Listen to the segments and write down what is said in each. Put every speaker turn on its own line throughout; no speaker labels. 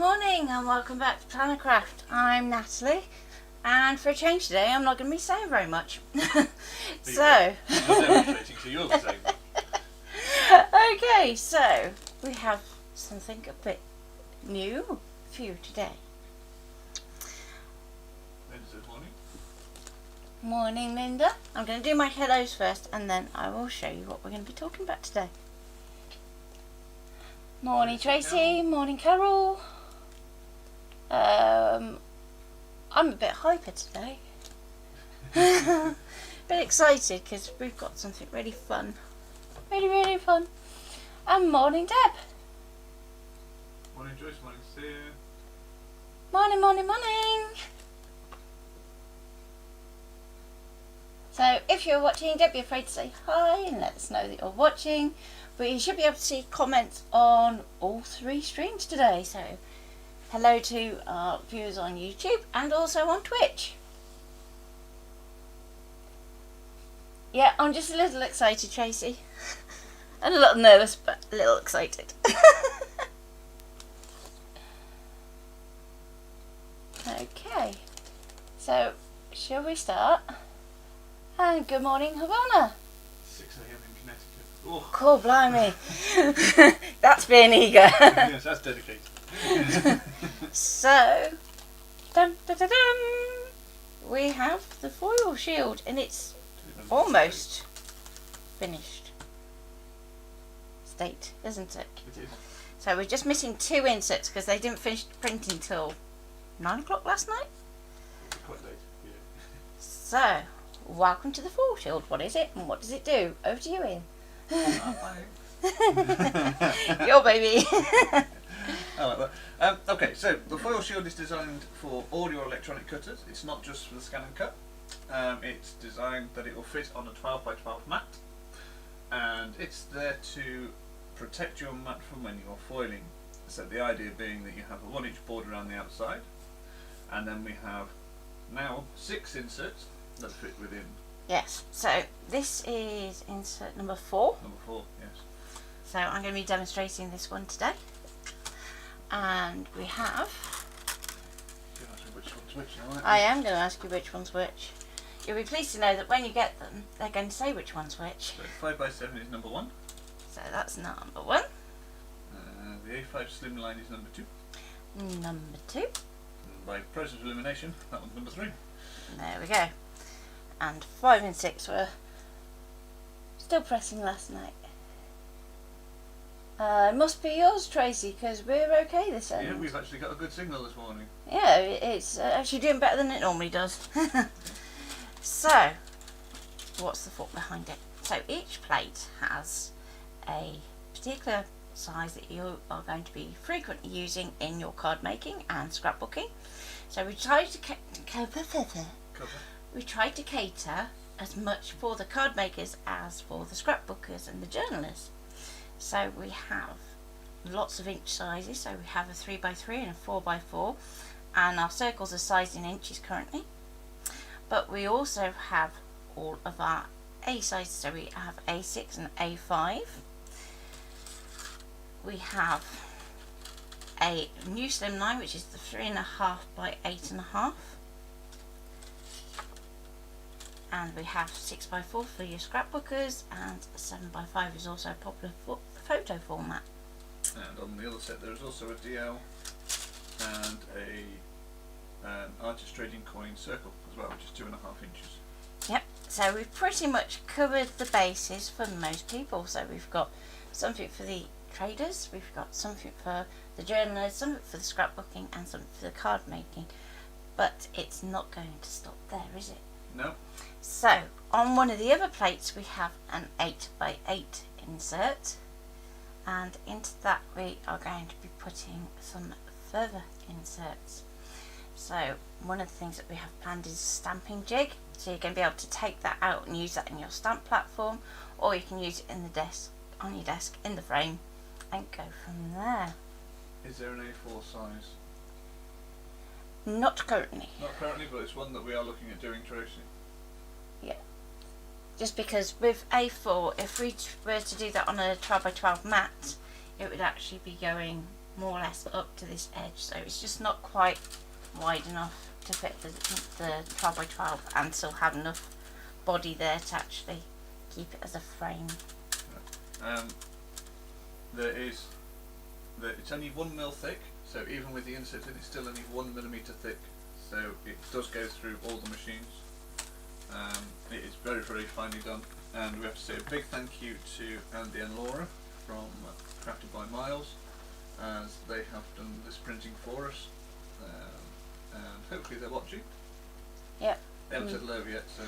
morning and welcome back to Plannercraft. I'm Natalie, and for a change today I'm not going to be saying very much. So
you're demonstrating, so you'll be saying that.
Okay, so we have something a bit new for you today.
Linda says morning.
Morning, Linda. I'm going to do my hellos first and then I will show you what we're going to be talking about today. Morning, Tracy. Morning, Carol. I'm a bit hyper today. A bit excited because we've got something really fun. Really fun. And morning, Deb.
Morning, Joyce. Morning, Sue.
Morning. So if you're watching, don't be afraid to say hi and let us know that you're watching. But you should be able to see comments on all three streams today. So hello to our viewers on YouTube and also on Twitch. Yeah, I'm just a little excited, Tracy. And a little nervous, but a little excited. Okay, so shall we start? And good morning, Havana.
6 a.m. in Connecticut. Oh.
Cool, blimey. That's being eager.
Yes, that's dedicated.
So, dun, we have the foil shield and it's almost finished state, isn't it?
It is.
So we're just missing 2 inserts because they didn't finish printing till 9 o'clock last night.
Quite late, yeah.
So, welcome to the foil shield. What is it and what does it do? Over to you, Ian. Your baby.
Okay, so the foil shield is designed for all your electronic cutters. It's not just for the scan and cut. It's designed that it will fit on a 12 by 12 mat, and it's there to protect your mat from when you're foiling. So the idea being that you have a 1-inch border around the outside, and then we have now 6 inserts that fit within.
Yes, so this is insert number 4.
Number 4, yes.
So I'm going to be demonstrating this one today. And we have...
You can ask me which one's which now, aren't
I
you?
am going to ask you which one's which. You'll be pleased to know that when you get them, they're going to say which one's which.
So 5 by 7 is number 1.
So that's number 1.
The A5 slim line is number 2.
Number 2.
And by process of elimination, that one's number 3.
There we go. And 5 and 6 were still pressing last night. It must be yours, Tracy, because we're okay this end.
Yeah, we've actually got a good signal this morning.
Yeah, it's actually doing better than it normally does. So, what's the thought behind it? So each plate has a particular size that you are going to be frequently using in your card making and scrapbooking. So we tried to cater as much for the card makers as for the scrapbookers and the journalists. So we have lots of inch sizes. So we have a 3 by 3 and a 4 by 4, and our circles are sized in inches currently. But we also have all of our A sizes. So we have A6 and A5. We have a new slimline, which is the 3.5 by 8.5. And we have 6 by 4 for your scrapbookers, and 7 by 5 is also a popular photo format.
And on the other set there is also a DL and an artist trading coin circle as well, which is 2.5 inches.
Yep, so we've pretty much covered the bases for most people. So we've got something for the traders, we've got something for the journalists, something for the scrapbooking, and something for the card making. But it's not going to stop there, is it?
No.
So on one of the other plates we have an 8 by 8 insert, and into that we are going to be putting some further inserts. So one of the things that we have planned is a stamping jig, so you're going to be able to take that out and use that in your stamp platform, or you can use it in the desk, on your desk, in the frame, and go from there.
Is there an A4 size?
Not currently.
Not currently, but it's one that we are looking at doing, Tracy.
Yeah. Just because with A4, if we were to do that on a 12 by 12 mat, it would actually be going more or less up to this edge, so it's just not quite wide enough to fit the 12 by 12 and still have enough body there to actually keep it as a frame.
It's only 1mm thick, so even with the insert in, it's still only 1mm thick, so it does go through all the machines. It is very, very finely done, and we have to say a big thank you to Andy and Laura from Crafted by Miles, as they have done this printing for us, and hopefully they're watching.
Yep.
They haven't said hello yet, so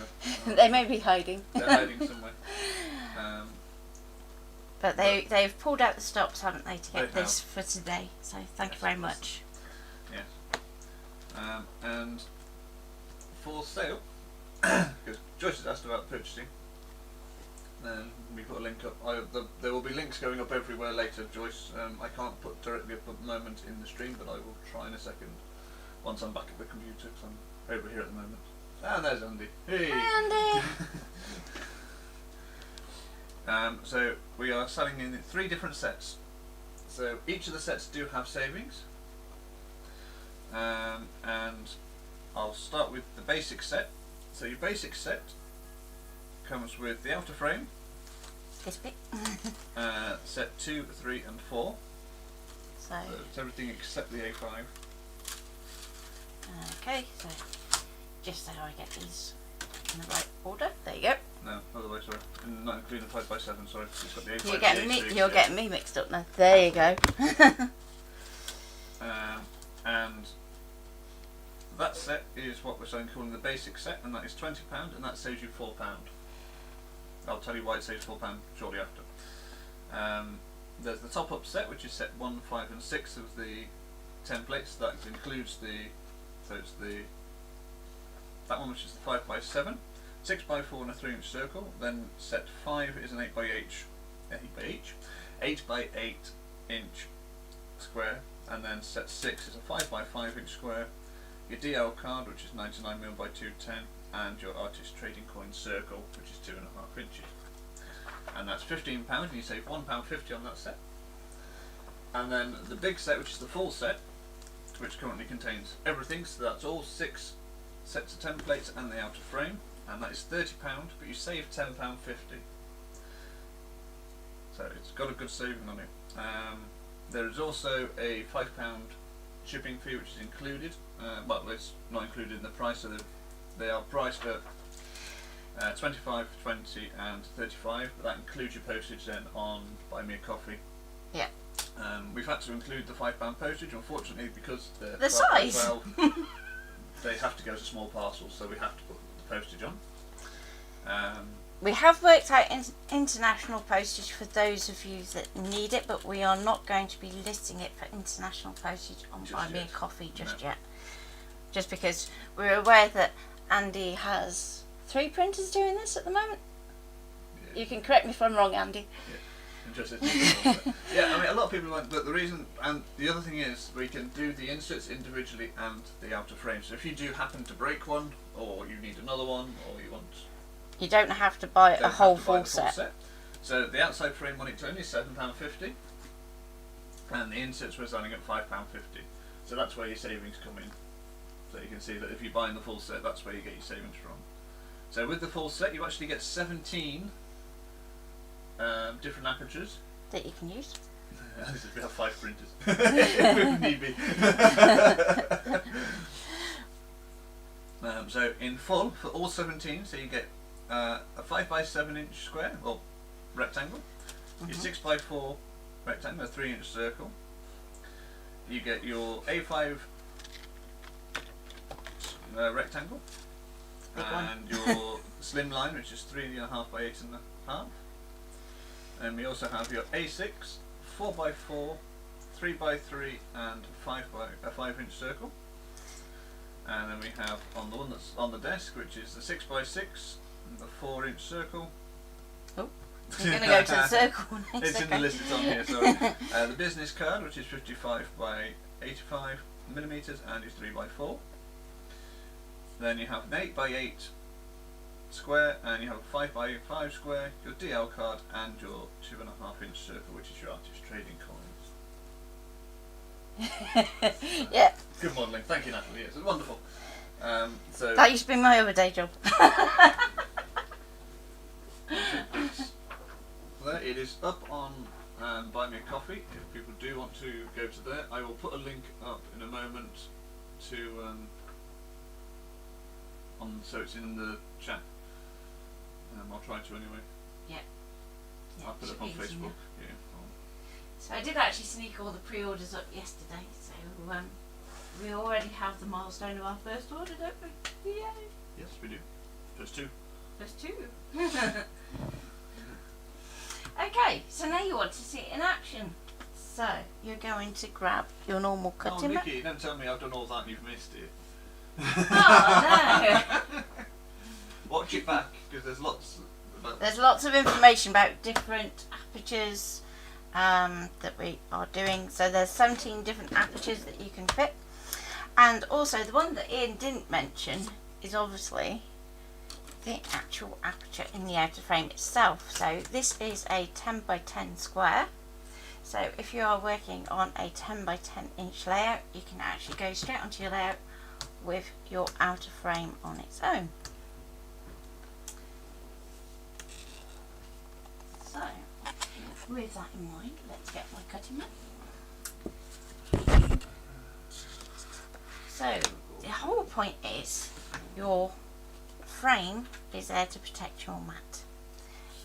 they may be hiding.
They're hiding somewhere.
But they've pulled out the stops, haven't they, to get
They
this for today, so thank you very much.
Yes. And for sale, because Joyce has asked about purchasing, we put a link up. There will be links going up everywhere later, Joyce. I can't put directly up at the moment in the stream, but I will try in a second once I'm back at the computer, because I'm over here at the moment. And there's Andy. Hey!
Hi, Andy!
So we are selling in 3 different sets. So each of the sets do have savings. And I'll start with the basic set. So your basic set comes with the outer frame,
This bit.
set 2, 3 and 4.
So
it's everything except the A5.
okay, so just so I get these in the right order. There you go.
No, otherwise, sorry. Not including the 5x7, sorry. It's got the A5.
You're getting me mixed up now. There you go.
And that set is what we're calling the basic set, and that is £20, and that saves you £4. I'll tell you why it saves £4 shortly after. There's the top up set, which is set 1, 5 and 6 of the templates. That includes that one, which is the 5x7, 6x4 and a 3-inch circle. Then set 5 is an 8x8 inch square, and then set 6 is a 5x5 inch square. Your DL card, which is 99mm by 210, and your artist trading coin circle, which is 2.5 inches. And that's £15, and you save £1.50 on that set. And then the big set, which is the full set, which currently contains everything, so that's all 6 sets of templates and the outer frame, and that is £30, but you save £10.50. So it's got a good saving on it. There is also a £5 shipping fee, which is included. Well, it's not included in the price, so they are priced at 25, 20 and 35, but that includes your postage then on Buy Me a Coffee.
Yeah.
We've had to include the £5 postage, unfortunately, because
the size.
12, they have to go as a small parcel, so we have to put the postage on.
We have worked out international postage for those of you that need it, but we are not going to be listing it for international postage on Buy Me a Coffee just yet. Just because we're aware that Andy has 3 printers doing this at the moment. Yeah. You can correct me if I'm wrong, Andy.
Yeah, I mean, a lot of people want, but the reason, and the other thing is, we can do the inserts individually and the outer frame. So if you do happen to break one, or you need another one, or you want...
You don't have to buy a whole full set.
So the outside frame on its own is £7.50, and the inserts we're selling at £5.50. So that's where your savings come in. So you can see that if you're buying the full set, that's where you get your savings from. So with the full set, you actually get 17 different apertures
that you can use.
We have 5 printers if need be. So in full, for all 17, so you get a 5x7 inch square, or rectangle, your 6x4 rectangle, a 3-inch circle. You get your A5 rectangle, and your slim line, which is 3.5 by 8.5. And we also have your A6, 4x4, 3x3 and a 5-inch circle. And then we have on the one that's on the desk, which is the 6x6 and the 4-inch circle.
Oh, you're going to go to the circle next.
It's in the list, it's on here, sorry. The business card, which is 55 by 85 millimeters and is 3x4. Then you have an 8x8 square, and you have a 5x5 square, your DL card, and your 2.5-inch circle, which is your artist trading coins.
Yeah,
Good modelling. Thank you, Natalie. Yes, it's wonderful. So
that used to be my other day job.
there, it is up on Buy Me a Coffee. If people do want to go to there, I will put a link up in a moment to so it's in the chat. I'll try to anyway.
Yeah,
I'll put it up on Facebook. Yeah.
So I did actually sneak all the pre-orders up yesterday, so we already have the milestone of our first order, don't we? Yay!
Yes, we do. First two.
First two. Okay, so now you want to see it in action. So you're going to grab your normal cutting mat.
Nikki, don't tell me I've done all that and you've missed it.
Oh no!
Watch it back, because there's lots.
There's lots of information about different apertures that we are doing. So there's 17 different apertures that you can fit. And also the one that Ian didn't mention is obviously the actual aperture in the outer frame itself. So this is a 10 by 10 square. So if you are working on a 10 by 10 inch layout, you can actually go straight onto your layout with your outer frame on its own. So with that in mind, let's get my cutting mat. So the whole point is your frame is there to protect your mat,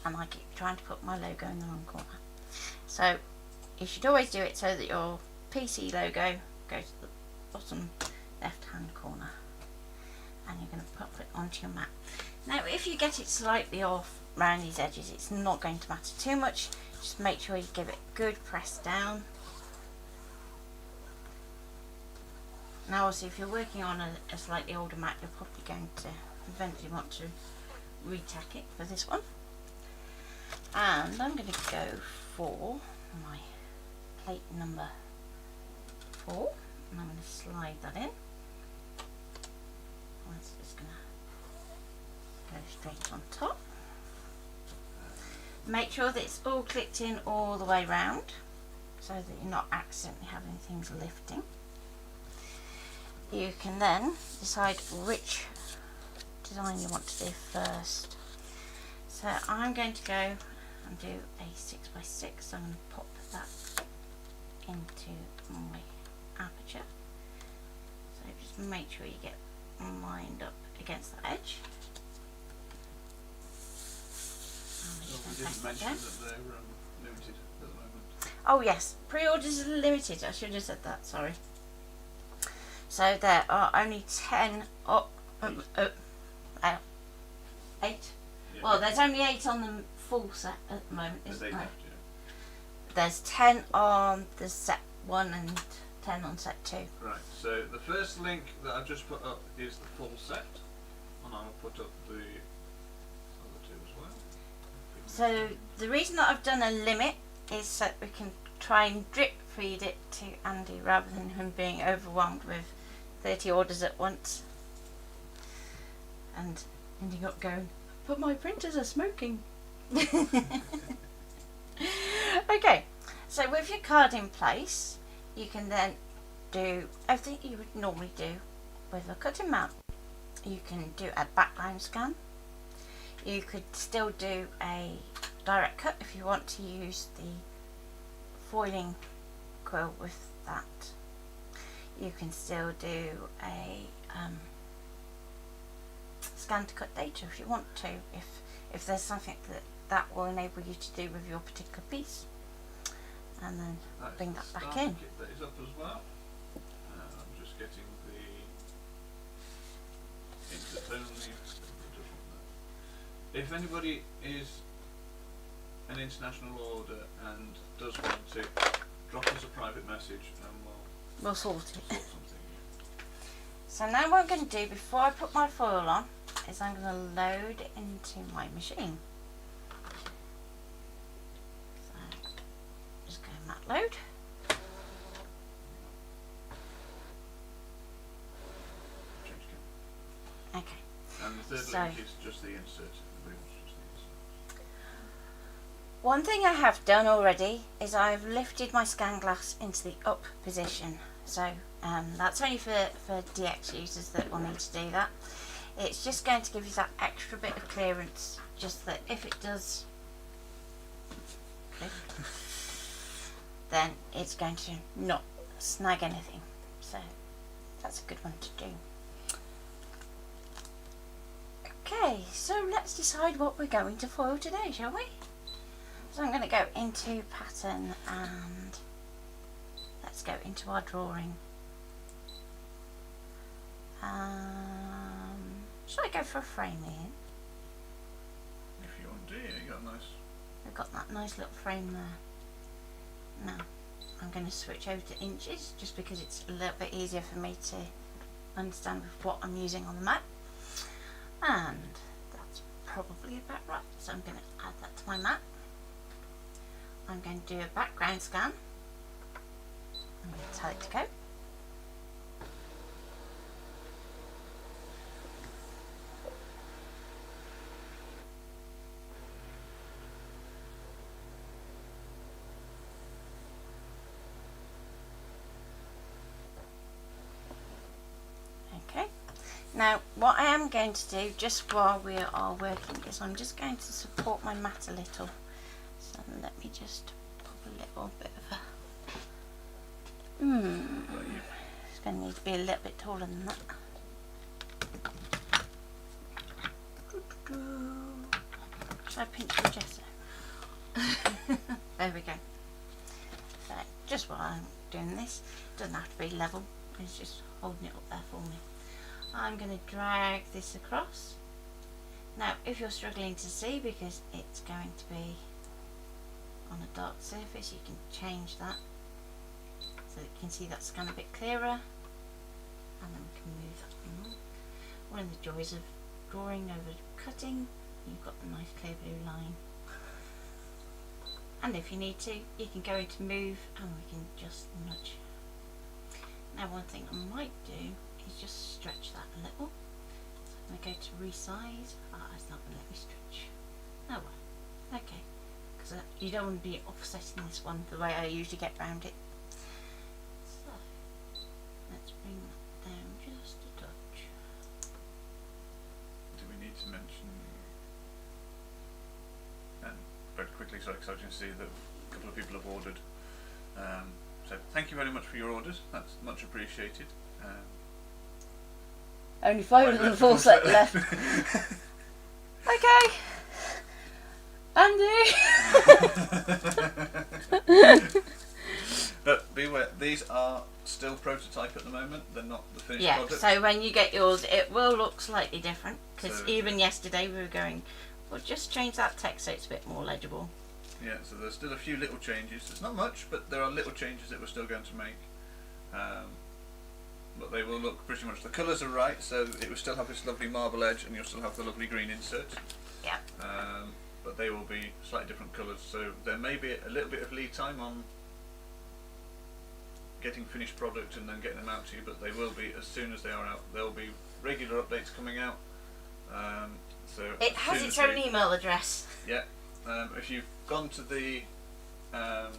and I keep trying to put my logo in the wrong corner. So you should always do it so that your PC logo goes to the bottom left hand corner, and you're going to pop it onto your mat. Now if you get it slightly off around these edges, it's not going to matter too much. Just make sure you give it a good press down. Now also if you're working on a slightly older mat, you're probably going to eventually want to retack it for this one. And I'm going to go for my plate number 4, and I'm going to slide that in. That's just going to go straight on top. Make sure that it's all clicked in all the way round, so that you're not accidentally having things lifting. You can then decide which design you want to do first. So I'm going to go and do a 6 by 6. So I'm going to pop that into my aperture. So just make sure you get lined up against the edge.
We didn't mention that they're limited at the moment.
Oh yes, pre-orders are limited. I should have said that, sorry. So there are only 10 8.
Yeah.
Well, there's only 8 on the full set at the moment, isn't there?
Left, yeah.
There's 10 on the set 1 and 10 on set 2.
Right, so the first link that I've just put up is the full set, and I'll put up the other two as well.
So the reason that I've done a limit is so that we can try and drip feed it to Andy rather than him being overwhelmed with 30 orders at once and ending up going, but my printers are smoking. Okay, so with your card in place, you can then do everything you would normally do with a cutting mat. You can do a background scan. You could still do a direct cut if you want to use the foiling quill with that. You can still do a scan to cut data if you want to, if there's something that will enable you to do with your particular piece, and then bring that back in.
That is up as well. I'm just getting the insert only. If anybody is an international order and does want to drop us a private message, and
We'll sort it.
sort something.
So now what I'm going to do before I put my foil on is I'm going to load it into my machine. So just go mat load.
Change camera.
Okay.
And the third
So-
link is just the insert.
One thing I have done already is I've lifted my scan glass into the up position. So that's only for DX users that will need to do that. It's just going to give you that extra bit of clearance, just that if it does click, then it's going to not snag anything. So that's a good one to do. Okay, so let's decide what we're going to foil today, shall we? So I'm going to go into pattern and let's go into our drawing. Should I go for a frame here?
If you want to, yeah, you got a nice.
We've got that nice little frame there. Now I'm going to switch over to inches just because it's a little bit easier for me to understand with what I'm using on the mat. And that's probably about right. So I'm going to add that to my mat. I'm going to do a background scan. I'm going to tell it to go. Okay. Now what I am going to do just while we are working is I'm just going to support my mat a little. So let me just pop a little bit of a... It's going to need to be a little bit taller than that. Should I pinch the gesso? There we go. So just while I'm doing this, it doesn't have to be level, it's just holding it up there for me. I'm going to drag this across. Now if you're struggling to see because it's going to be on a dark surface, you can change that so that you can see that scan a bit clearer, and then we can move that along. One of the joys of drawing over cutting, you've got the nice clear blue line, and if you need to you can go into move and we can just nudge. Now one thing I might do is just stretch that a little. So I'm going to go to resize. It's not going to let me stretch. Oh well, okay. Because you don't want to be offsetting this one the way I usually get around it. So let's bring that down just a touch.
Do we need to mention, and very quickly, sorry, because I can see that a couple of people have ordered. So thank you very much for your orders. That's much appreciated.
Only 5 of the full set left. Okay. Andy.
But beware, these are still prototype at the moment. They're not the finished product.
So when you get yours, it will look slightly different. Because
So-
even yesterday we were going, we'll just change that text so it's a bit more legible.
Yeah, so there's still a few little changes. It's not much, but there are little changes that we're still going to make. But they will look pretty much, the colours are right, so it will still have this lovely marble edge and you'll still have the lovely green insert.
Yeah.
But they will be slightly different colours, so there may be a little bit of lead time on getting finished product and then getting them out to you, but they will be as soon as they are out. There will be regular updates coming out. So
It has its own email address.
Yeah. If you've gone to the Buy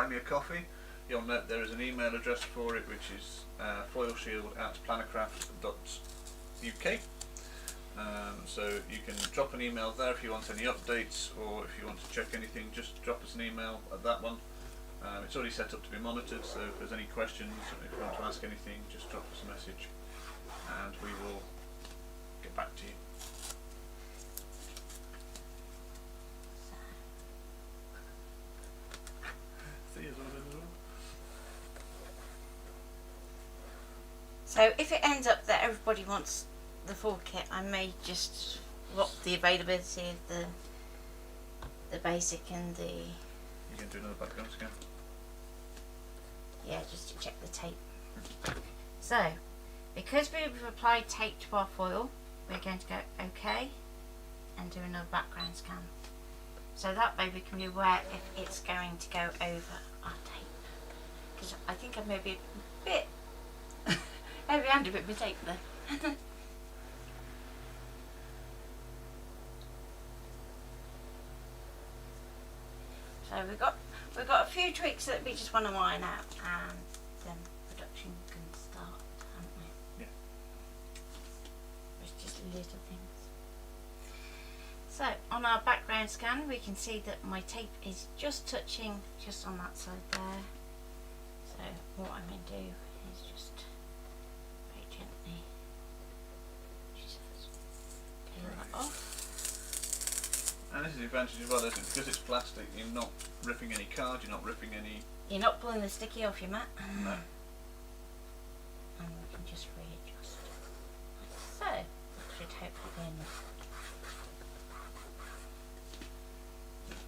Me a Coffee, you'll note there is an email address for it, which is foilshield@plannercraft.uk. So you can drop an email there if you want any updates, or if you want to check anything, just drop us an email at that one. It's already set up to be monitored, so if there's any questions, if you want to ask anything, just drop us a message and we will get back to you.
So if it ends up that everybody wants the full kit, I may just swap the availability of the basic and the...
You can do another background scan.
Yeah, just to check the tape. So, because we've applied tape to our foil, we're going to go OK and do another background scan. So that way we can be aware if it's going to go over our tape. Because I think I may be a bit heavy-handed with my tape there. So we've got a few tweaks that we just want to iron out, and then production can start, haven't we?
Yeah.
It's just little things. So on our background scan, we can see that my tape is just touching just on that side there. So what I'm going to do is just very gently just peel that off.
And this is the advantage as well, isn't it? Because it's plastic, you're not ripping any card, you're not ripping any...
You're not pulling the sticky off your mat.
No.
And we can just readjust like so. That should hopefully be enough.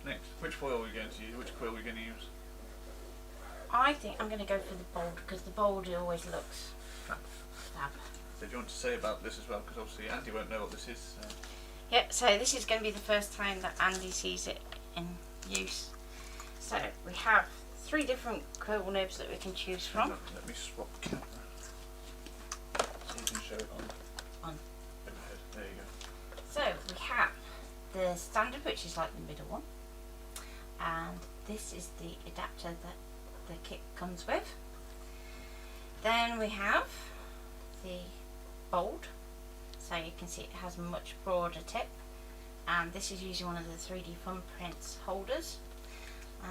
Next, which foil are we going to use? Which quill are we going to use?
I think I'm going to go for the bold, because the bold always looks
Fab.
fab.
So do you want to say about this as well? Because obviously Andy won't know what this is.
Yep, so this is going to be the first time that Andy sees it in use. So we have 3 different quill nibs that we can choose from.
Let me swap the camera. So you can show it on. Overhead. There you go.
So we have the standard, which is like the middle one. And this is the adapter that the kit comes with. Then we have the bold, so you can see it has a much broader tip, and this is using one of the 3D thumbprints holders,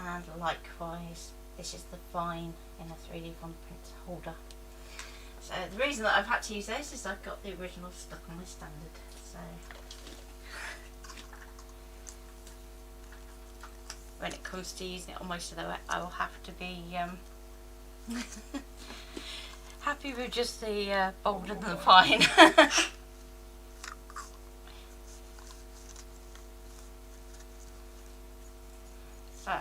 and likewise this is the fine in a 3D thumbprint holder. So the reason that I've had to use this is I've got the original stuck on my standard, so when it comes to using it on most of the way, I will have to be happy with just the bold and the fine. So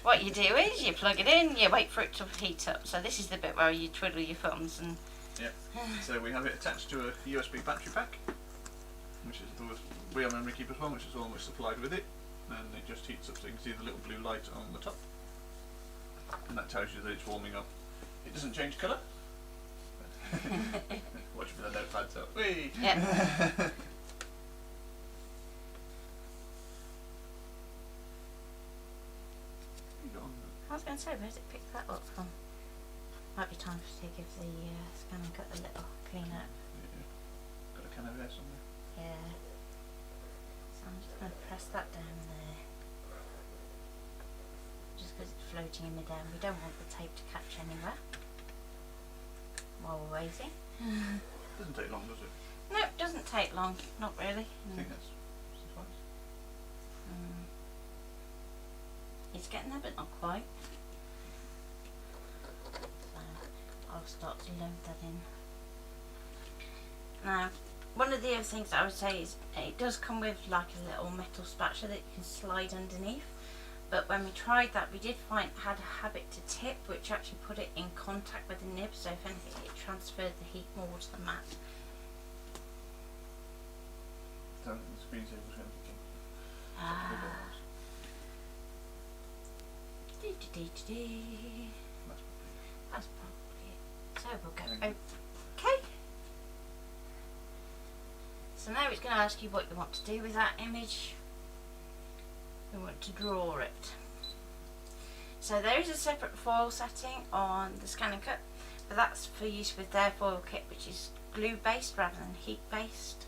what you do is you plug it in, you wait for it to heat up. So this is the bit where you twiddle your thumbs and...
Yep. So we have it attached to a USB battery pack, which is the real memory keeper's one, which is the one which is supplied with it, and it just heats up, so you can see the little blue light on the top, and that tells you that it's warming up. It doesn't change colour. Watch for the notepads up. Whee!
Yeah. I was going to say, where's it picked that up from? Might be time to give the scan and cut a little clean up.
Yeah. Got a can of air somewhere.
Yeah. So I'm just going to press that down there. Just because it's floating in midair. We don't want the tape to catch anywhere while we're waiting.
Doesn't take long, does it?
No, it doesn't take long. Not really.
I think that's suffice.
It's getting there, but not quite. So I'll start to load that in. Now, one of the other things I would say is it does come with like a little metal spatula that you can slide underneath. But when we tried that, we did find it had a habit to tip, which actually put it in contact with the nib. So if anything, it transferred the heat more to the mat.
So the screensaver's going to be
That's probably it. So we'll go okay. So now it's going to ask you what you want to do with that image. We want to draw it. So there is a separate foil setting on the Scan and Cut, but that's for use with their foil kit, which is glue based rather than heat based.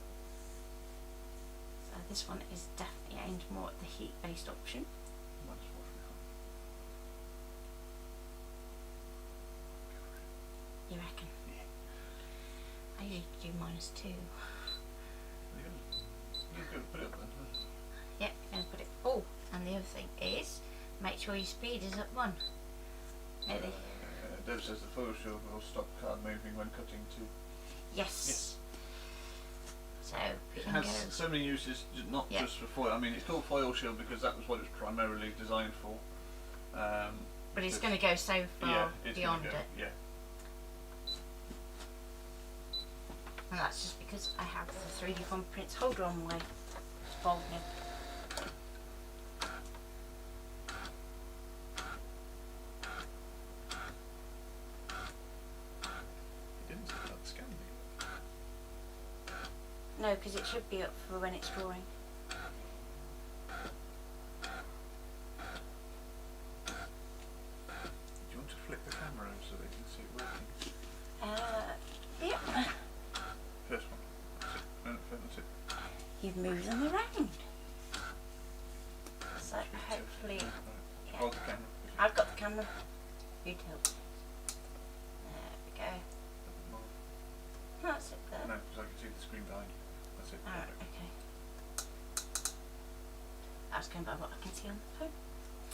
So this one is definitely aimed more at the heat based option. You reckon? Yeah. I usually do -2.
You're going to put it up then, huh?
Yep, going to put it. Oh, and the other thing is, make sure your speed is at 1. Really?
Dev says the photo shield will stop card moving when cutting too.
Yes. So
It has so many uses, not just for foil. I mean, it's called foil shield because that was what it was primarily designed for.
But it's going to go so far beyond it.
Yeah.
And that's just because I have the 3D thumbprints holder on my fold nib.
It didn't say about the scan.
No, because it should be up for when it's drawing. move them around. So hopefully, yeah.
Hold the camera.
I've got the camera. You tilt. There we go. That's it there.
No, because I can see the screen behind you. That's it.
Alright, okay. I was going by what I can see on the phone.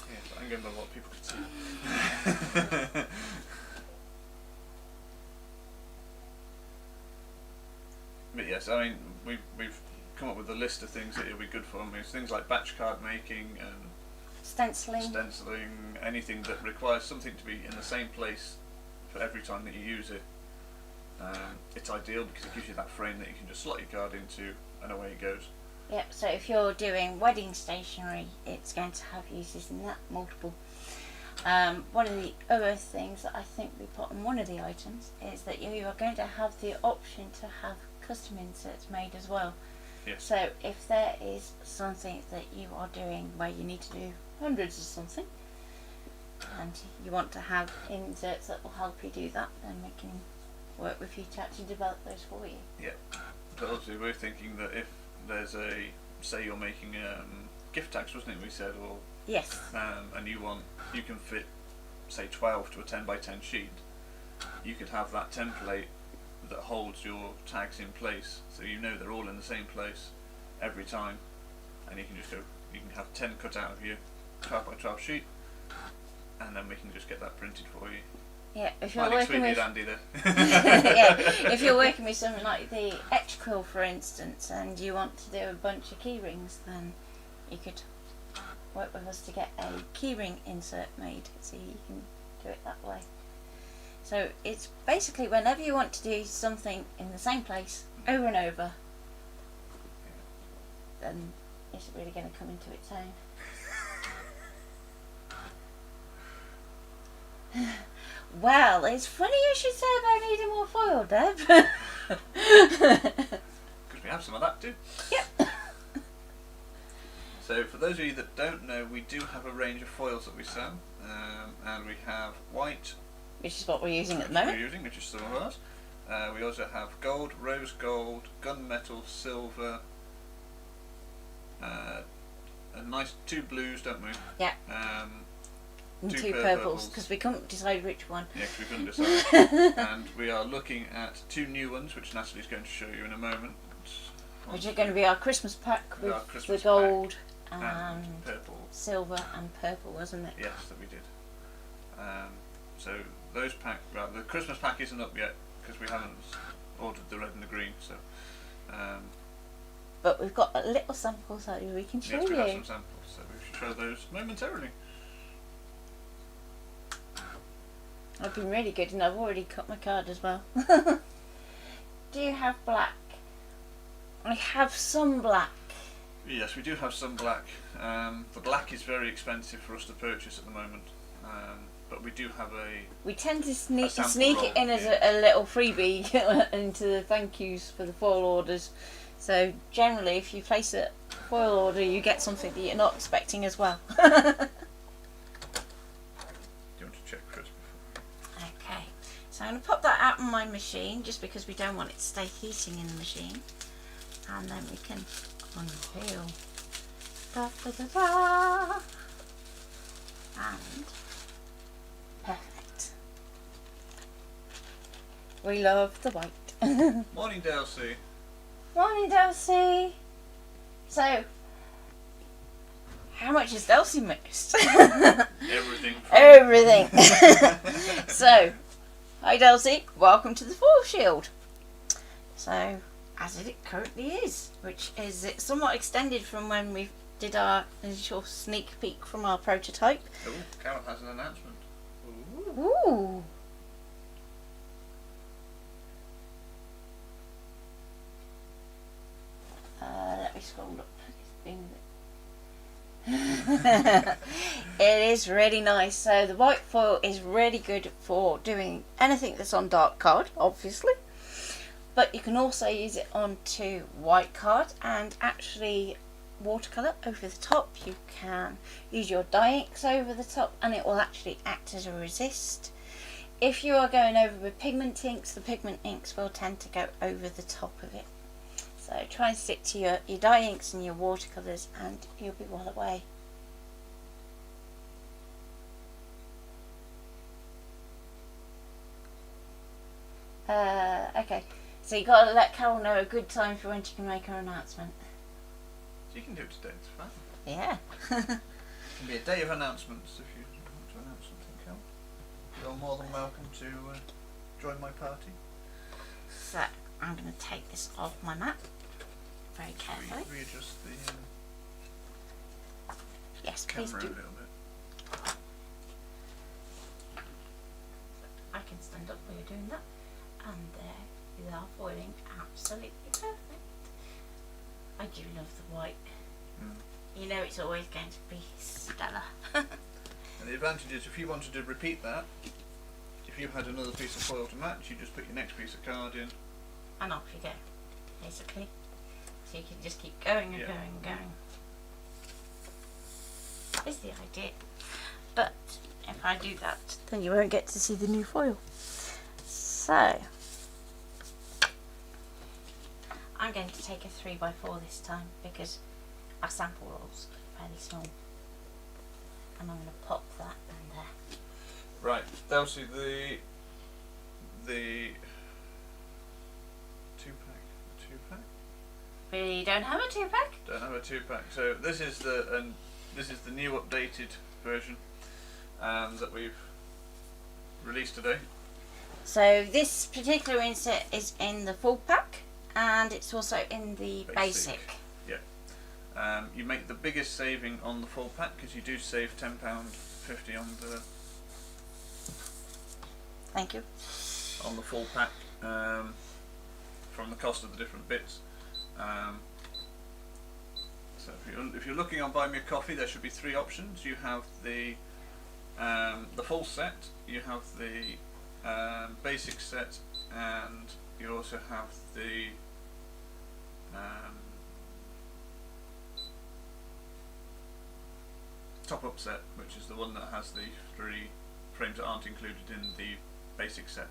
Yes, I'm going by what people can see. But yes, I mean, we've come up with a list of things that it'll be good for. I mean, it's things like batch card making and
Stenciling.
anything that requires something to be in the same place for every time that you use it. It's ideal because it gives you that frame that you can just slot your card into and away it goes.
Yep, so if you're doing wedding stationery, it's going to have uses in that, multiple. One of the other things that I think we put on one of the items is that you are going to have the option to have custom inserts made as well.
Yes.
So if there is something that you are doing where you need to do hundreds of something, and you want to have inserts that will help you do that, then we can work with you to actually develop those for you.
Yeah. But also we're thinking that if there's say you're making gift tags, wasn't it, we said, or
Yes.
and you can fit say 12 to a 10 by 10 sheet, you could have that template that holds your tags in place, so you know they're all in the same place every time, and you can have 10 cut out of your 12 by 12 sheet, and then we can just get that printed for you.
Yeah, if you're
Smiling
working
sweetly
with
at Andy there.
yeah, if you're working with something like the etch quill, for instance, and you want to do a bunch of key rings, then you could work with us to get a keyring insert made, so you can do it that way. So it's basically whenever you want to do something in the same place over and over, then it's really going to come into its own. Well, it's funny you should say about needing more foil, Deb.
Because we have some of that too.
Yep.
So for those of you that don't know, we do have a range of foils that we sell, and we have white,
Which is what we're using at the
we're
moment.
using, which is some of ours. We also have gold, rose gold, gunmetal, silver, a nice 2 blues, don't we?
Yeah. And
2
two purples, because we couldn't decide which one.
Yeah, 'cause we couldn't decide. And we are looking at 2 new ones, which Natalie's going to show you in a moment.
Which are going to be our Christmas pack with
Our Christmas
the gold
and
and
purple.
silver and purple, wasn't it?
Yes, that we did. So those the Christmas pack isn't up yet because we haven't ordered the red and the green. So
But we've got a little sample so we can show
yes, we have
you.
some samples, so we should show those momentarily.
I've been really good and I've already cut my card as well. Do you have black? I have some black.
Yes, we do have some black. The black is very expensive for us to purchase at the moment, but we do have
We tend to sneak
sample
it in
roll,
as a little freebie into the thank yous for the foil orders. So generally if you place a foil order you get something that you're not expecting as well.
Do you want to check Chris before?
Okay, so I'm going to pop that out on my machine just because we don't want it to stay heating in the machine, and then we can unpeel. Da, da, da, da. And perfect. We love the white.
Morning, Delcy.
Morning, Delcy. So, how much has Delcy missed?
Everything.
Everything. So, hi Delcy, welcome to the foil shield. So, as it currently is, which is it's somewhat extended from when we did our initial sneak peek from our prototype.
Oh, Carol has an announcement. Ooh.
Ooh. Let me scroll up. It is really nice. So the white foil is really good for doing anything that's on dark card, obviously, but you can also use it onto white card and actually watercolour over the top. You can use your dye inks over the top and it will actually act as a resist. If you are going over with pigment inks, the pigment inks will tend to go over the top of it. So try and stick to your dye inks and your watercolours and you'll be well away. Okay, so you got to let Carol know a good time for when she can make her announcement.
You can do it today, it's fine.
Yeah.
It can be a day of announcements if you want to announce something, Cal. You're more than welcome to join my party.
So I'm going to take this off my mat very carefully.
Readjust the
Yes, please
camera
do.
a little bit.
I can stand up while you're doing that. And there you are, foiling absolutely perfect. I do love the white. You know it's always going to be stellar.
And the advantage is if you wanted to repeat that, if you had another piece of foil to match, you just put your next piece of card in.
And off you go, basically. So you can just keep going and going and going. Is the idea. But if I do that, then you won't get to see the new foil. So I'm going to take a 3x4 this time because our sample rolls are fairly small. And I'm going to pop that in there.
Right, Elsie, the 2-pack.
We don't have a 2-pack.
Don't have a 2-pack. So this is the new updated version that we've released today.
So this particular insert is in the full pack and it's also in the basic.
Yeah. You make the biggest saving on the full pack because you do save £10.50 on the.
Thank you.
On the full pack from the cost of the different bits. So if you're looking on Buy Me a Coffee, there should be 3 options. You have the full set, you have the basic set, and you also have the top-up set, which is the one that has the 3 frames that aren't included in the basic set.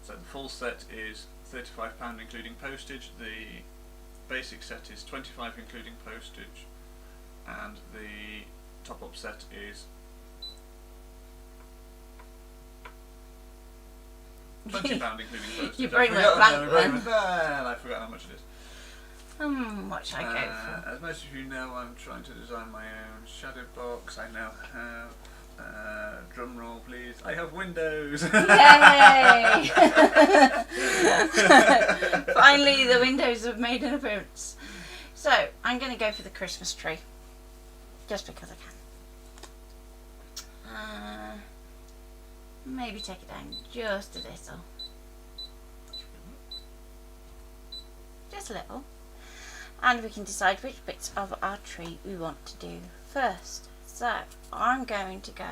So the full set is £35 including postage, the basic set is £25 including postage, and the top-up set is £20 including postage.
You bring that back then.
I forgot how much it is.
What should I go for?
As most of you know, I'm trying to design my own shadow box. I now have, drum roll please, I have windows!
Yay! Finally the windows have made an appearance. So, I'm going to go for the Christmas tree. Just because I can. Maybe take it down just a little. Just a little. And we can decide which bits of our tree we want to do first. So I'm going to go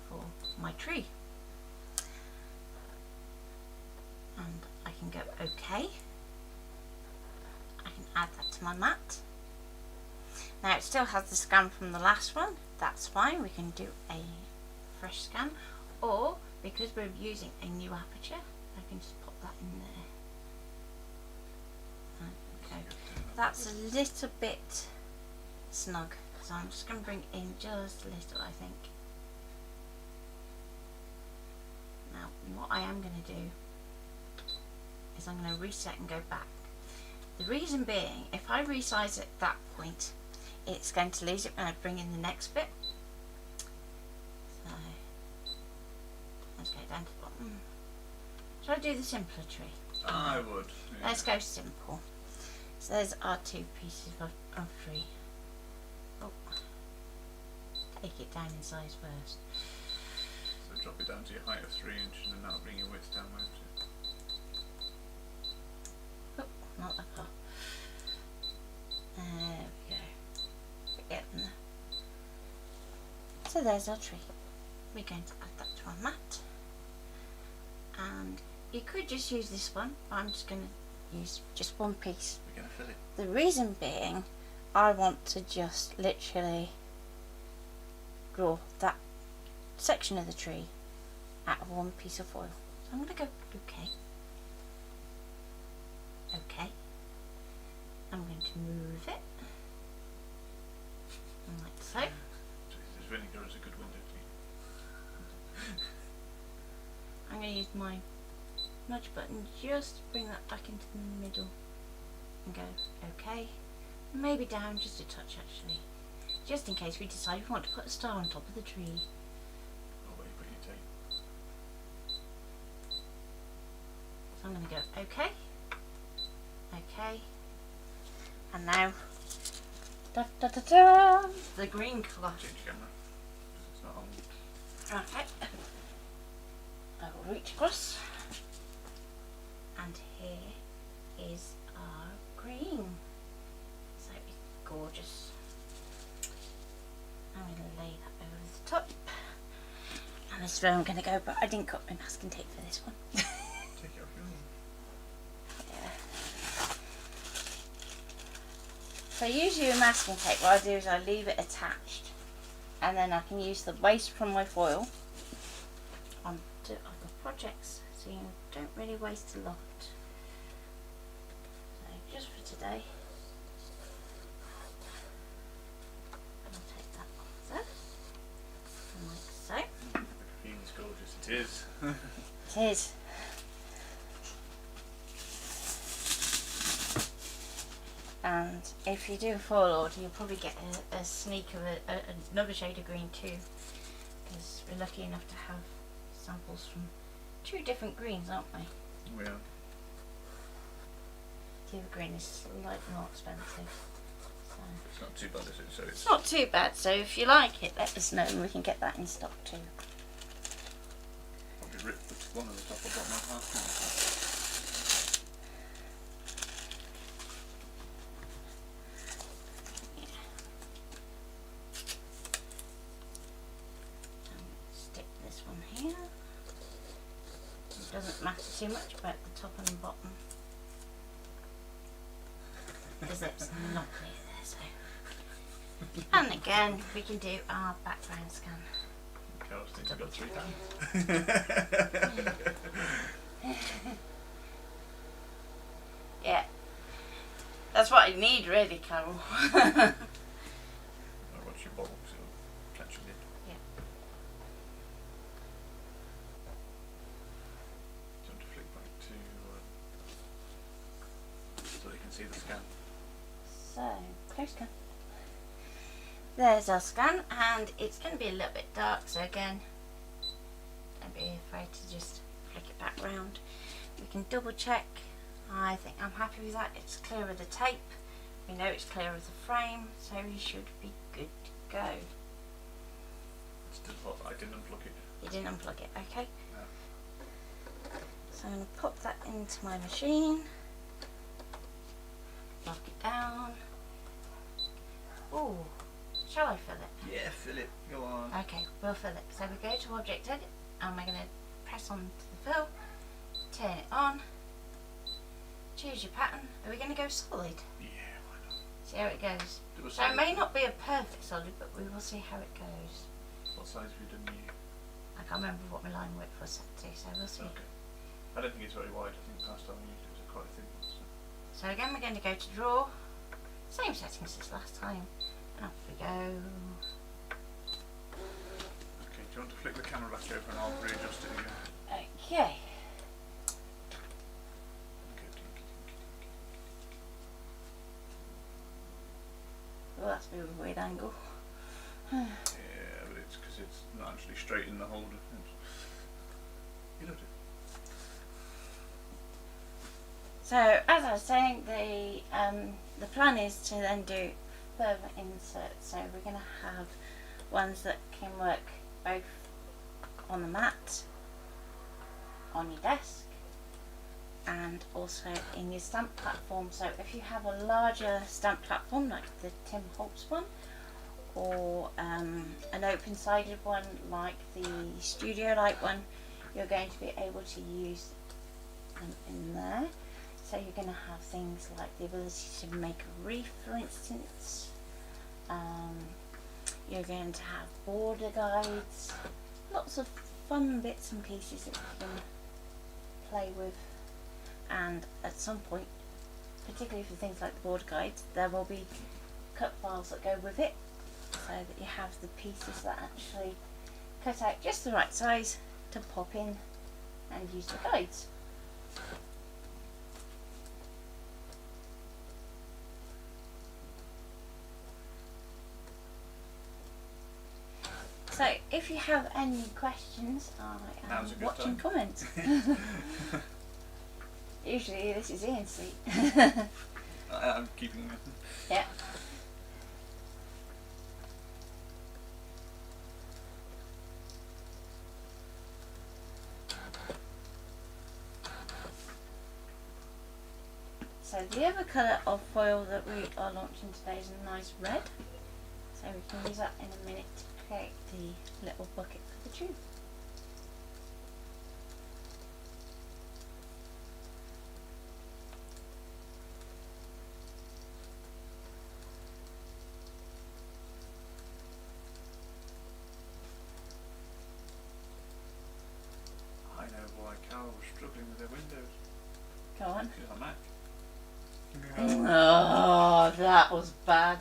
for my tree. And I can go OK. I can add that to my mat. Now it still has the scan from the last one. That's fine. We can do a fresh scan. Or, because we're using a new aperture, I can just pop that in there. Okay. That's a little bit snug, so I'm just going to bring in just a little, I think. Now, what I am going to do is I'm going to reset and go back. The reason being, if I resize at that point, it's going to lose it when I bring in the next bit. So, let's go down to the bottom. Shall I do the simpler tree?
I would. Yeah.
Let's go simple. So there's our 2 pieces of tree. Oh, take it down in size first.
So drop it down to your height of 3 inches and then that'll bring your width down, won't it?
Oh, not that far. There we go. Get in there. So there's our tree. We're going to add that to our mat. And you could just use this one, but I'm just going to use just one piece.
We're going to fill it.
The reason being, I want to just literally draw that section of the tree out of one piece of foil. So I'm going to go OK. Okay. I'm going to move it. Like so.
This vinegar is a good window cleaner.
I'm going to use my nudge button just to bring that back into the middle and go okay. Maybe down just a touch actually. Just in case we decide we want to put a star on top of the tree.
Oh, where you put your tape.
So I'm going to go okay. Okay. And now da, da, da, da, the green colour.
Change your camera. It's not on.
Okay. I will reach across. And here is our green. So it's gorgeous. I'm going to lay that over the top. And this is where I'm going to go, but I didn't cut my masking tape for this one.
Take it off your own.
Yeah. So usually with masking tape, what I do is I leave it attached, and then I can use the waste from my foil on other projects, so you don't really waste a lot. So just for today, I'll take that off there, and like so.
The green's gorgeous. It is.
It is. And if you do a foil order, you'll probably get a sneak of another shade of green too, because we're lucky enough to have samples from 2 different greens, aren't we?
We are.
The other green is slightly more expensive. So
It's not too bad, is it? So
it's not too bad, so if you like it, let us know and we can get that in stock too.
Probably rip one of the top or bottom of half.
Stick this one here. It doesn't matter too much about the top and the bottom. The zip's not clear there, so. And again, we can do our background scan.
Okay, I was thinking you got 3 times.
Yeah. That's what I need really, Carol.
I'll watch your bottle so it'll catch your lid.
Yeah.
Do you want to flick back to so they can see the scan?
So, close scan. There's our scan, and it's going to be a little bit dark, so again, don't be afraid to just flick it back round. We can double check. I think I'm happy with that. It's clear of the tape. We know it's clear of the frame, so you should be good to go.
It's still hot. I didn't unplug it.
You didn't unplug it, okay?
No.
So I'm going to pop that into my machine. Lock it down. Ooh, shall I fill it?
Yeah, fill it. Go on.
Okay, we'll fill it. So we go to Object Edit, and we're going to press on to the fill, turn it on, choose your pattern. Are we going to go solid?
Yeah, why not?
See how it goes.
Do a
So it
solid.
may not be a perfect solid, but we will see how it goes.
What size have you done you?
I can't remember what my line width was set to, so we'll see.
Okay. I don't think it's very wide. I think last time we used it was quite a thin one. So.
So again, we're going to go to draw, same settings as last time, and off we go.
Okay, do you want to flick the camera back over and I'll readjust it again?
Okay. Well, that's a bit of a weird angle.
Yeah, but it's because it's not actually straight in the holder. You loved it.
So as I was saying, the plan is to then do further inserts. So we're going to have ones that can work both on the mat, on your desk, and also in your stamp platform. So if you have a larger stamp platform like the Tim Holtz one, or an open-sided one like the Studio Light one, you're going to be able to use them in there. So you're going to have things like the ability to make a wreath, for instance. You're going to have border guides, lots of fun bits and pieces that you can play with, and at some point particularly for things like the border guides, there will be cut files that go with it, so that you have the pieces that actually cut out just the right size to pop in and use the guides. So if you have any questions, I am
Now's a good
watching
time.
comments. Usually this is Ian's seat.
I'm keeping.
Yeah. So the other colour of foil that we are launching today is a nice red. So we can use that in a minute to create the little bucket for the tube.
I know why Carol was struggling with her Windows.
Go on.
She's on Mac.
Oh, that was bad.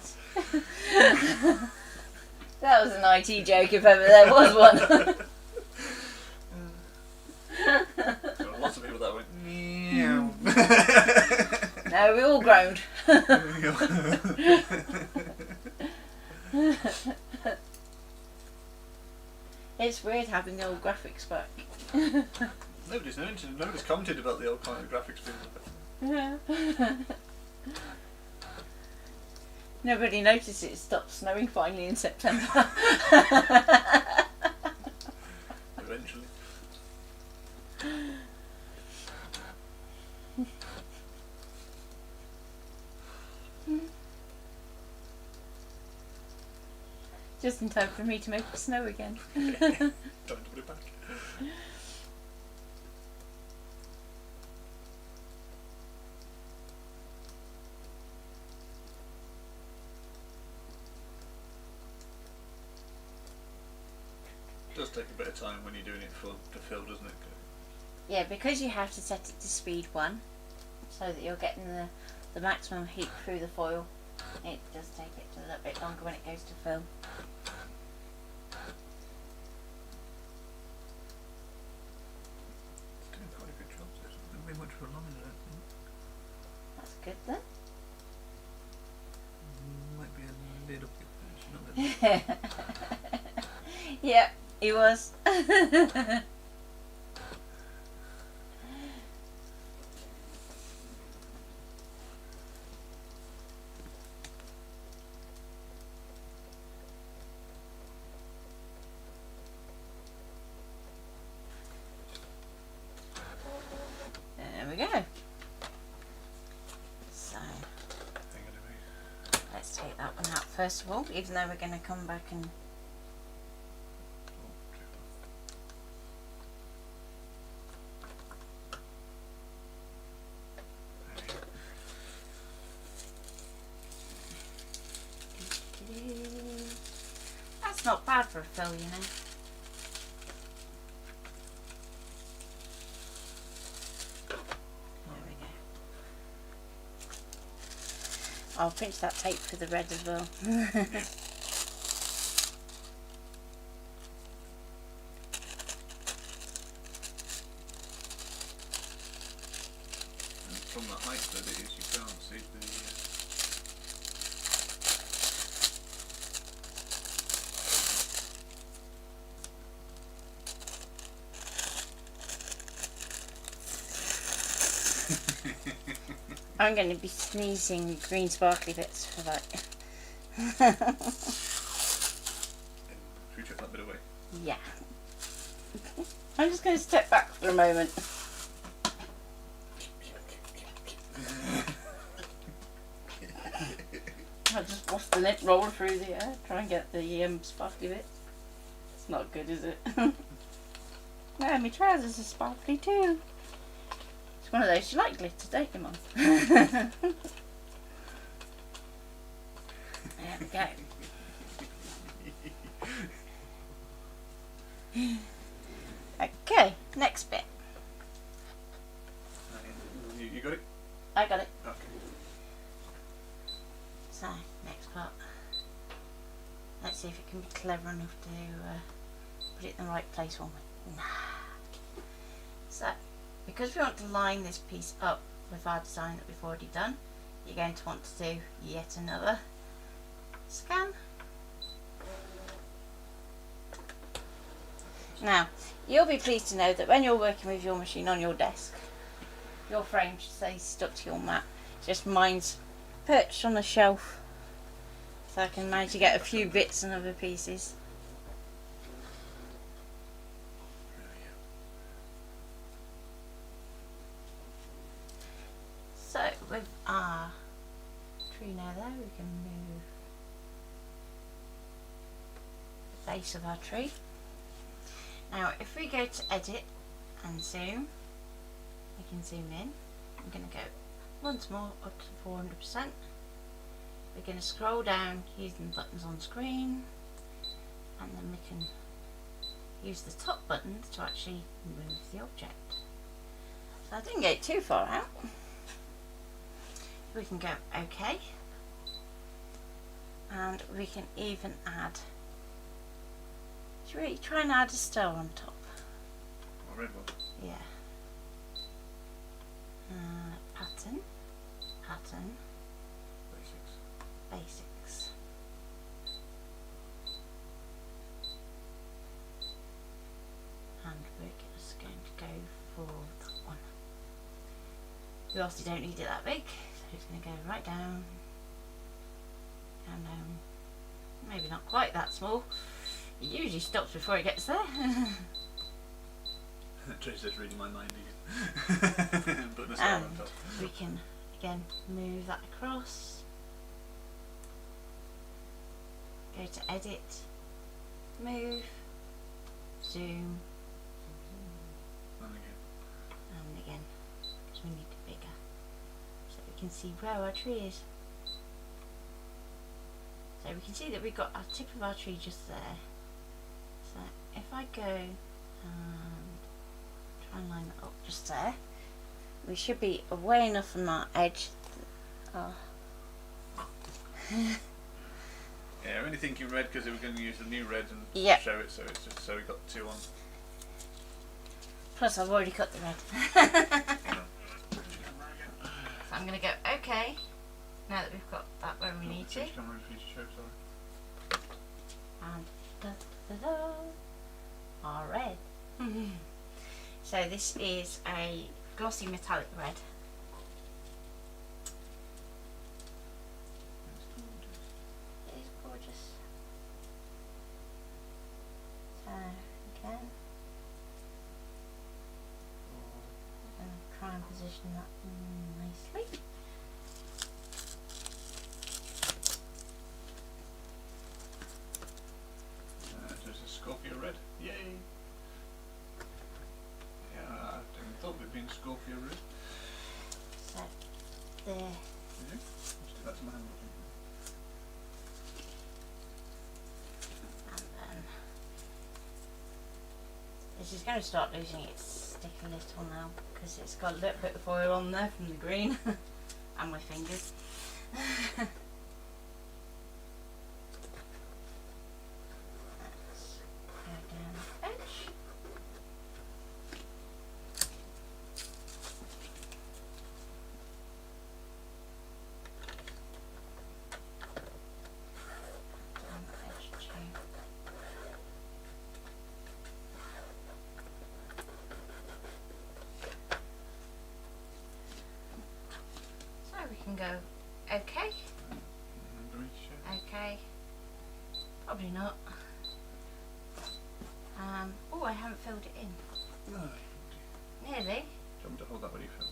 That was an IT joke if ever there was one.
There were lots of people that went meow.
No, we all groaned. It's weird having the old graphics back.
Nobody's commented about the old kind of graphics being.
Nobody noticed it stopped snowing finally in September.
Eventually.
Just in time for me to make it snow again.
Time to put it back. It does take a bit of time when you're doing it to fill, doesn't it?
Yeah, because you have to set it to speed 1, so that you're getting the maximum heat through the foil. It does take it a little bit longer when it goes to fill.
It's doing quite a good job. So it's not very much for long, I don't think.
That's good then.
Might be a little bit. Not that
Yeah, he was. There we go. So let's take that one out first of all, even though we're going to come back and that's not bad for a fill, you know. There we go. I'll pinch that tape for the red as well.
And from the height that it is, you can't see the.
I'm going to be sneezing green sparkly bits for that.
Should we chuck that bit away?
Yeah. I'm just going to step back for a moment. I'll just waft it, roll through the air, try and get the sparkly bit. It's not good, is it? No, my trousers are sparkly too. It's one of those, you like glitter, don't you, Mum? There we go. Okay, next bit.
You got it?
I got it.
Okay.
So, next part. Let's see if it can be clever enough to put it in the right place for me. Nah. So, because we want to line this piece up with our design that we've already done, you're going to want to do yet another scan. Now, you'll be pleased to know that when you're working with your machine on your desk, your frame should stay stuck to your mat. Just mine's perched on a shelf, so I can manage to get a few bits and other pieces. So with our tree now there, we can move the base of our tree. Now if we go to edit and zoom, we can zoom in. I'm going to go once more up to 400%. We're going to scroll down using the buttons on screen, and then we can use the top buttons to actually move the object. So I didn't get too far out. We can go OK, and we can even add, should we try and add a star on top?
A red one?
Yeah. Pattern, pattern, basics. And we're just going to go for that one. We also don't need it that big, so it's going to go right down, down, maybe not quite that small. It usually stops before it gets there.
Tracy's reading my mind again. Putting a star on top.
We can again move that across. Go to edit, move, zoom, and again, because we need it bigger, so we can see where our tree is. So we can see that we've got our tip of our tree just there. So if I go and try and line that up just there, we should be away enough from our edge.
Yeah, we're only thinking red because we're going to use the new red and show it, so it's just so we've got two on.
Plus I've already cut the red. So I'm going to go OK, now that we've got that where we need to. And da-da-da, our red. So this is a glossy metallic red. It is gorgeous. So again, and try and position that nicely.
There's a Scorpio red. Yay! Yeah, I didn't thought we'd been Scorpio red.
So there.
Did you? Let's do that to my hand.
And then this is going to start losing its stick a little now because it's got a little bit of oil on there from the green and my fingers. Let's go down the edge. Down the edge too. So we can go okay, okay, probably not. Oh, I haven't filled it in.
No.
Nearly.
Do you want me to hold that while you film?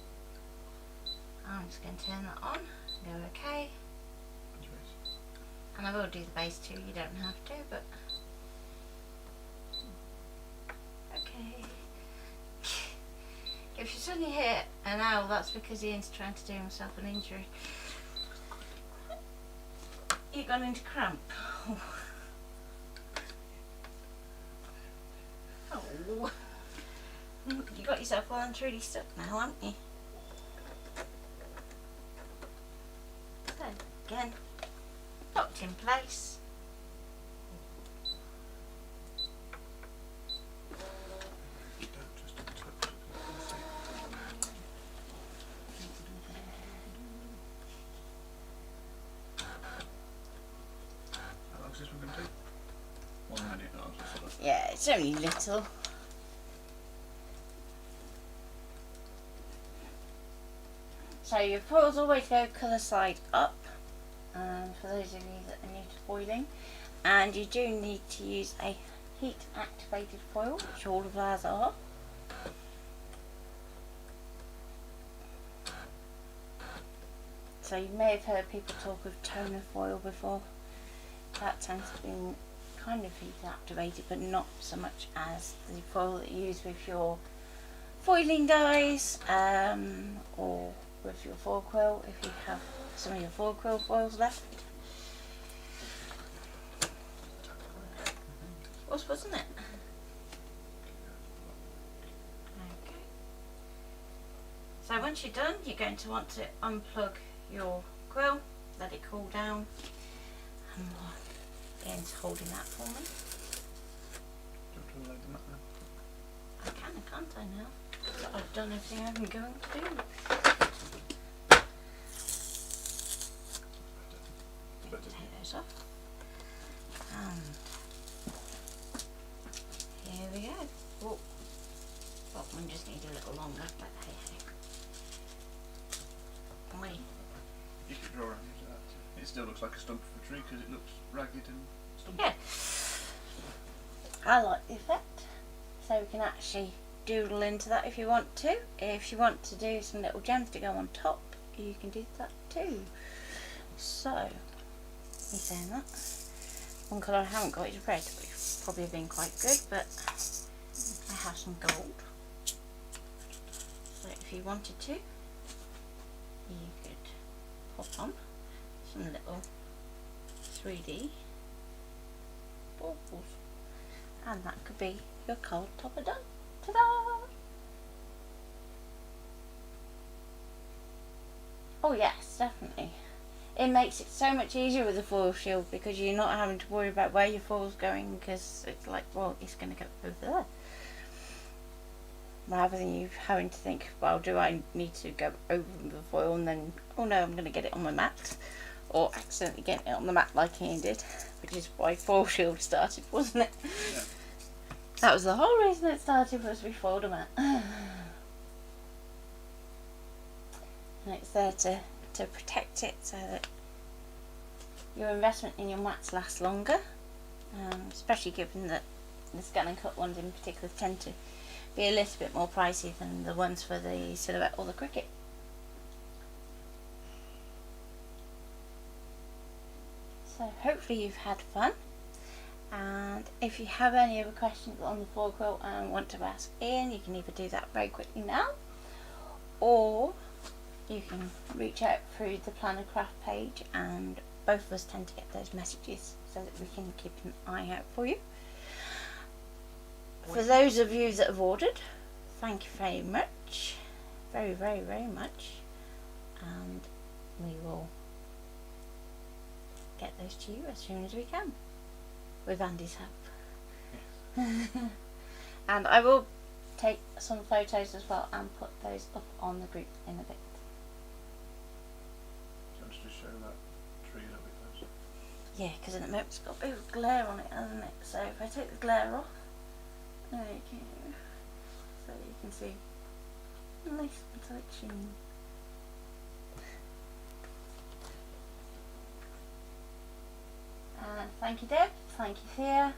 I'm just going to turn that on, go okay. And I will do the base too, you don't have to, but okay. If you suddenly hear an owl, that's because Ian's trying to do himself an injury. You gone into cramp. Oh. You got yourself well and truly stuck now, haven't you? So, again, it in place.
How long is this one going to take? 1 minute. No, just sort of.
Yeah, it's only little. So your foils always go colour side up, for those of you that are new to foiling, and you do need to use a heat activated foil, which all of ours are. So you may have heard people talk of toner foil before. That tends to be kind of heat activated, but not so much as the foil that you use with your foiling dies, or with your foil quill, if you have some of your foil quill foils left. Wasn't it? Okay. So once you're done, you're going to want to unplug your quill, let it cool down, and we'll get into holding that for me.
Do you want to load them up now?
I can, can't I now? So I've done everything I'm going to do. Take those off. And here we go. Oh, that one just needs a little longer, but hey hey. Wait.
You could draw around that. It still looks like a stump of a tree because it looks ragged and stumpy.
Yeah. I like the effect. So we can actually doodle into that if you want to. If you want to do some little gems to go on top, you can do that too. So, me saying that. One colour I haven't got is red, which would probably have been quite good, but I have some gold. So if you wanted to, you could pop on some little 3D baubles. And that could be your card topper done. Ta-da! Oh yes, definitely. It makes it so much easier with the foil shield because you're not having to worry about where your foil's going, because it's like, well, it's going to go over there. Rather than you having to think, well, do I need to go over the foil and then, oh no, I'm going to get it on my mat. Or accidentally get it on the mat like Ian did, which is why foil shield started, wasn't it?
Yeah.
That was the whole reason it started, was we foiled a mat. And it's there to protect it so that your investment in your mats lasts longer, especially given that the scan and cut ones in particular tend to be a little bit more pricey than the ones for the silhouette or the cricket. So hopefully you've had fun, and if you have any other questions on the foil quilt and want to ask Ian, you can either do that very quickly now, or you can reach out through the Planner Craft page, and both of us tend to get those messages so that we can keep an eye out for you. For those of you that have ordered, thank you very much, very much, and we will get those to you as soon as we can, with Andy's help. And I will take some photos as well and put those up on the group in a bit.
Let's just show that tree a little bit closer.
Yeah, because at the moment it's got a bit of glare on it, hasn't it? So if I take the glare off, okay, so you can see nice reflection. And thank you Deb, thank you Thea,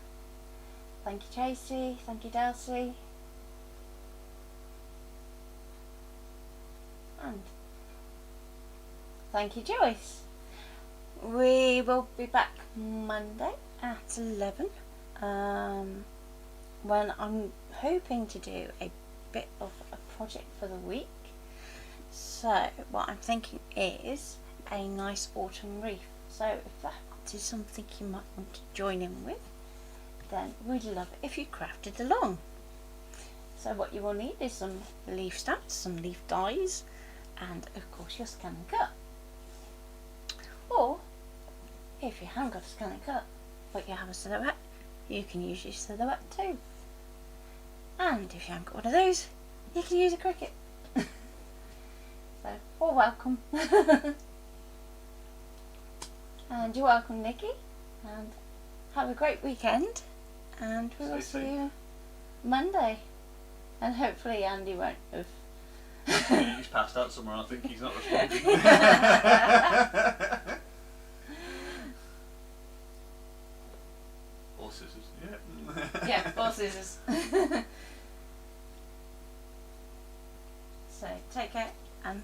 thank you Tracy, thank you Delcy, and thank you Joyce. We will be back Monday at 11, when I'm hoping to do a bit of a project for the week. So what I'm thinking is a nice autumn wreath. So if that is something you might want to join in with, then we'd love it if you crafted along. So what you will need is some leaf stamps, some leaf dies, and of course your scan and cut. Or if if you haven't got a scan and cut, but you have a silhouette, you can use your silhouette too. And if you haven't got one of those, you can use a cricket. So, all welcome. And you're welcome, Nikki. And have a great weekend. And we will see you Monday. And hopefully Andy won't have.
He's passed out somewhere. I think he's not responding. Or scissors. Yeah.
Yeah, or scissors. So take care and